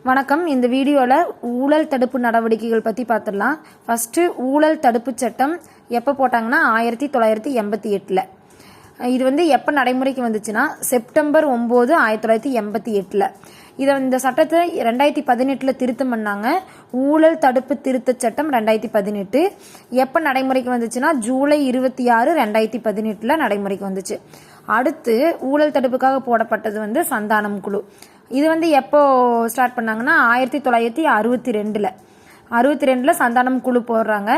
வணக்கம். இந்த வீடியோவில் ஊழல் தடுப்பு நடவடிக்கைகள் பற்றி பார்த்துடலாம். ஃபஸ்ட்டு ஊழல் தடுப்பு சட்டம் எப்போ போட்டாங்கன்னா 1988. இது எப்போ நடைமுறைக்கு வந்துச்சுன்னா செப்டம்பர் 9, 1988. இந்த சட்டத்தை 2018 திருத்தம் பண்ணாங்க. ஊழல் தடுப்பு திருத்த சட்டம் 2018. எப்போ நடைமுறைக்கு வந்துச்சுன்னா ஜூலை 26, 2018 நடைமுறைக்கு வந்துச்சு. அடுத்து ஊழல் தடுப்புக்காக போடப்பட்டது சந்தானம் குழு. இது எப்போ ஸ்டார்ட் பண்ணாங்கன்னா 1962 சந்தானம் குழு போடுறாங்க.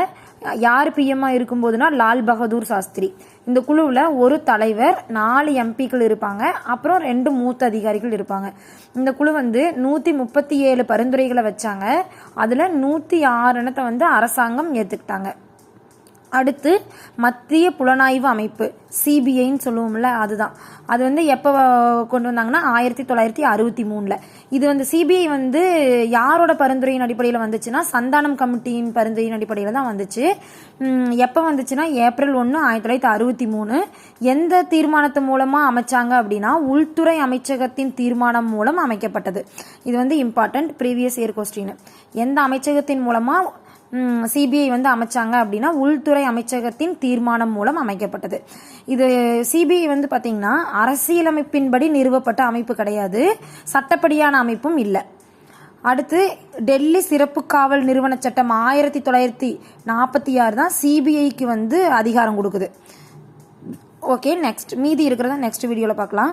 யார் பிஎம்மா இருக்கும்போதுனா லால் பகதூர் சாஸ்திரி. இந்த குழுவில் ஒரு தலைவர், 4 எம்பிக்கள் இருப்பாங்க, அப்புறம் 2 மூத்த அதிகாரிகள் இருப்பாங்க. இந்த குழு 137 பரிந்துரைகளை வச்சாங்க. அதில் 106 அரசாங்கம் ஏற்றுக்கிட்டாங்க. அடுத்து மத்திய புலனாய்வு அமைப்பு, சிபிஐன்னு சொல்லுவோம்ல, அதுதான். அது எப்போ கொண்டு வந்தாங்கன்னா 1963. இது சிபிஐ யாரோட பரிந்துரையின் அடிப்படையில் வந்துச்சுன்னா சந்தானம் கமிட்டியின் பரிந்துரையின் அடிப்படையில் தான் வந்துச்சு. எப்போ வந்துச்சுன்னா ஏப்ரல் 1, 1963. எந்த தீர்மானத்து மூலமாக அமைச்சாங்க அப்படின்னா உள்துறை அமைச்சகத்தின் தீர்மானம் மூலம் அமைக்கப்பட்டது. இது இம்பார்ட்டன்ட் ப்ரீவியஸ் இயர் கொஸ்டின். எந்த அமைச்சகத்தின் மூலமாக சிபிஐ அமைச்சாங்க அப்படின்னா உள்துறை அமைச்சகத்தின் தீர்மானம் மூலம் அமைக்கப்பட்டது. இது சிபிஐ பார்த்தீங்கன்னா அரசியலமைப்பின்படி நிறுவப்பட்ட அமைப்பு கிடையாது, சட்டப்படியான அமைப்பும் இல்லை. அடுத்து டெல்லி சிறப்பு காவல் நிறுவன சட்டம் 1946 தான் சிபிஐக்கு அதிகாரம் கொடுக்குது. ஓகே, நெக்ஸ்ட் மீதி இருக்கிறத நெக்ஸ்ட் வீடியோவில் பார்க்கலாம்.